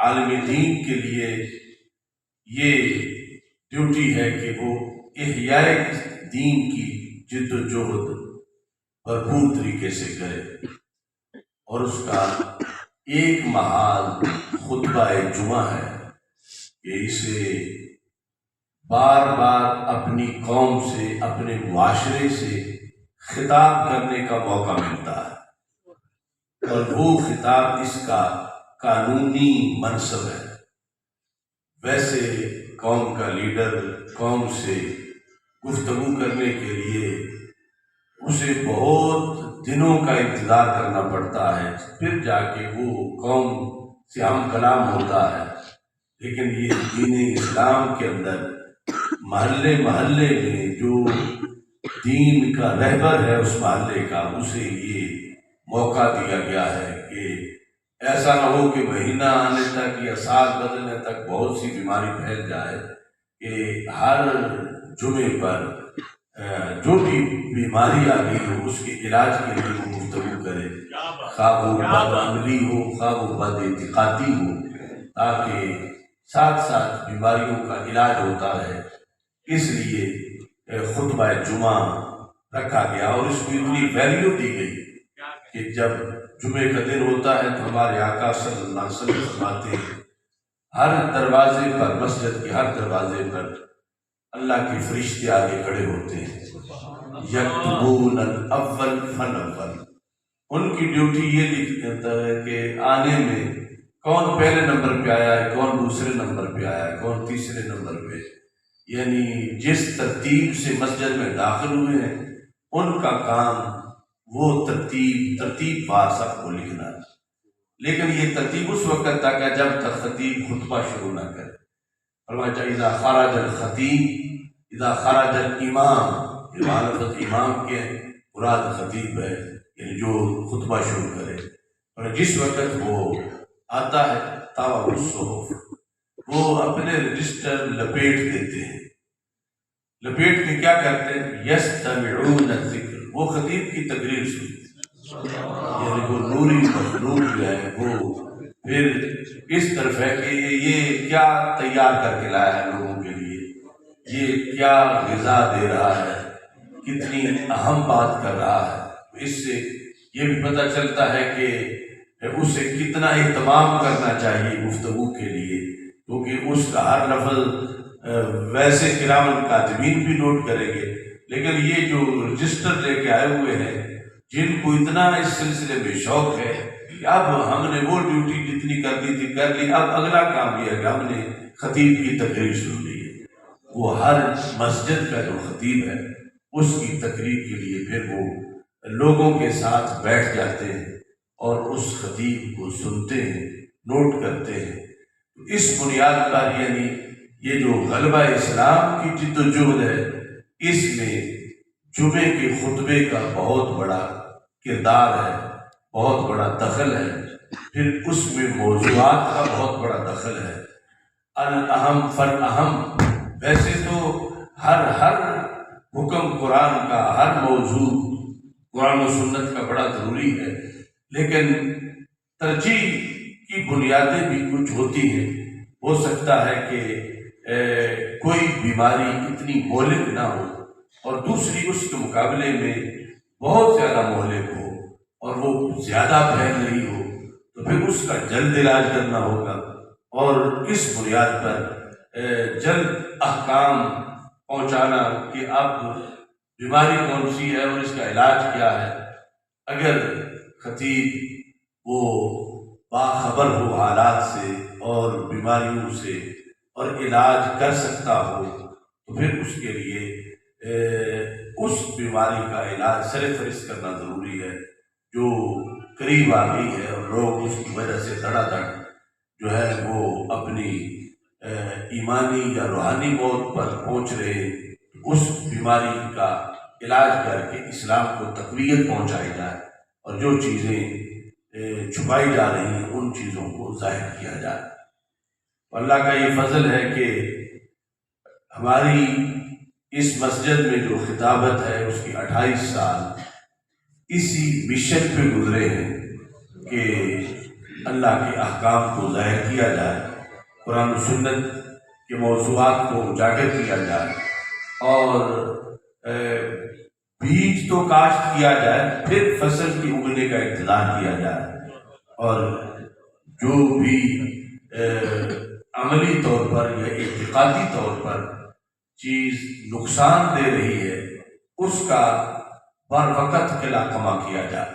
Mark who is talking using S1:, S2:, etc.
S1: عالم دین کے لیے یہ ڈیوٹی ہے کہ وہ احیاء دین کی جد و جہد بھرپور طریقے سے کرے، اور اس کا ایک محال خطبہ جمعہ ہے کہ اسے بار بار اپنی قوم سے، اپنے معاشرے سے خطاب کرنے کا موقع ملتا ہے، اور وہ خطاب اس کا قانونی منصب ہے۔ ویسے قوم کا لیڈر قوم سے گفتگو کرنے کے لیے اسے بہت دنوں کا انتظار کرنا پڑتا ہے، پھر جا کے وہ قوم سے ہم کلام ہوتا ہے۔ لیکن یہ دین اسلام کے اندر محلے محلے میں جو دین کا رہبر ہے اس محلے کا، اسے یہ موقع دیا گیا ہے کہ ایسا نہ ہو کہ مہینہ آنے تک یا سال بدلنے تک بہت سی بیماری پھیل جائے، کہ ہر جمعے پر جو بھی بیماری آ گئی ہو اس کے علاج کے لیے وہ گفتگو کرے، خواہ وہ بد عملی ہو، خواہ وہ بد اعتقادی ہو، تاکہ ساتھ ساتھ بیماریوں کا علاج ہوتا رہے۔ اس لیے خطبہ جمعہ رکھا گیا، اور اس کو اتنی ویلیو دی گئی کہ جب جمعے کا دن ہوتا ہے تو ہمارے آقا صلی اللہ علیہ وسلم فرماتے ہیں ہر دروازے پر، مسجد کے ہر دروازے پر اللہ کے فرشتے آگے کھڑے ہوتے ہیں، یکتبون الاول فالاول۔ ان کی ڈیوٹی یہ لکھتا ہے کہ آنے میں کون پہلے نمبر پہ آیا ہے، کون دوسرے نمبر پہ آیا ہے، کون تیسرے نمبر پہ، یعنی جس ترتیب سے مسجد میں داخل ہوئے ہیں ان کا کام وہ ترتیب وار سب کو لکھنا ہے۔ لیکن یہ ترتیب اس وقت تک ہے جب تک خطیب خطبہ شروع نہ کرے۔ فرمایا اذا خرج الخطیب اذا خرج الامام، لفظ امام کے مراد خطیب ہے، یعنی جو خطبہ شروع کرے، اور جس وقت وہ آتا ہے طوى الصحف، وہ اپنے رجسٹر لپیٹ دیتے ہیں۔ لپیٹ کے کیا کرتے ہیں؟ یستمعون الذکر، وہ خطیب کی تقریر سنتے ہیں، یعنی وہ نوری مخلوق جو ہے وہ پھر اس طرف ہے کہ یہ کیا تیار کر کے لایا ہے لوگوں کے لیے، یہ کیا غذا دے رہا ہے، کتنی اہم بات کر رہا ہے۔ اس سے یہ بھی پتہ چلتا ہے کہ اسے کتنا اہتمام کرنا چاہیے گفتگو کے لیے، کیونکہ اس کا ہر لفظ ویسے کرام الکاتبین بھی نوٹ کریں گے، لیکن یہ جو رجسٹر لے کے آئے ہوئے ہیں جن کو اتنا اس سلسلے میں شوق ہے کہ اب ہم نے وہ ڈیوٹی جتنی کرنی تھی کر لی، اب اگلا کام یہ ہے کہ ہم نے خطیب کی تقریر سن لی ہے۔ وہ ہر مسجد کا جو خطیب ہے اس کی تقریر کے لیے پھر وہ لوگوں کے ساتھ بیٹھ جاتے ہیں اور اس خطیب کو سنتے ہیں، نوٹ کرتے ہیں۔ اس بنیاد پر یعنی یہ جو غلبہ اسلام کی جد و جہد ہے، اس میں جمعے کے خطبے کا بہت بڑا کردار ہے، بہت بڑا دخل ہے، پھر اس میں موضوعات کا بہت بڑا دخل ہے۔ الاہم فالاہم، ویسے تو ہر حکم قرآن کا، ہر موضوع قرآن و سنت کا بڑا ضروری ہے، لیکن ترجیح کی بنیادیں بھی کچھ ہوتی ہیں۔ ہو سکتا ہے کہ کوئی بیماری اتنی مہلک نہ ہو اور دوسری اس کے مقابلے میں بہت زیادہ مہلک ہو اور وہ زیادہ پھیل رہی ہو، تو پھر اس کا جلد علاج کرنا ہوگا، اور اس بنیاد پر جلد احکام پہنچانا کہ اب بیماری کون سی ہے اور اس کا علاج کیا ہے۔ اگر خطیب وہ باخبر ہو حالات سے اور بیماریوں سے اور علاج کر سکتا ہو، تو پھر اس کے لیے اس بیماری کا علاج سر فہرست کرنا ضروری ہے جو قریب آ گئی ہے، اور لوگ اس کی وجہ سے دھڑا دھڑ جو ہے وہ اپنی ایمانی یا روحانی موت پر پہنچ رہے، اس بیماری کا علاج کر کے اسلام کو تقویت پہنچائی جائے، اور جو چیزیں چھپائی جا رہی ہیں ان چیزوں کو ظاہر کیا جائے۔ اللہ کا یہ فضل ہے کہ ہماری اس مسجد میں جو خطابت ہے اس کی 28 سال اسی مشن پہ گزرے ہیں کہ اللہ کے احکام کو ظاہر کیا جائے، قرآن و سنت کے موضوعات کو اجاگر کیا جائے، اور بیج تو کاشت کیا جائے، پھر فصل کی اگنے کا انتظار کیا جائے، اور جو بھی عملی طور پر یا اعتقادی طور پر چیز نقصان دے رہی ہے اس کا بر وقت قلع کما کیا جائے۔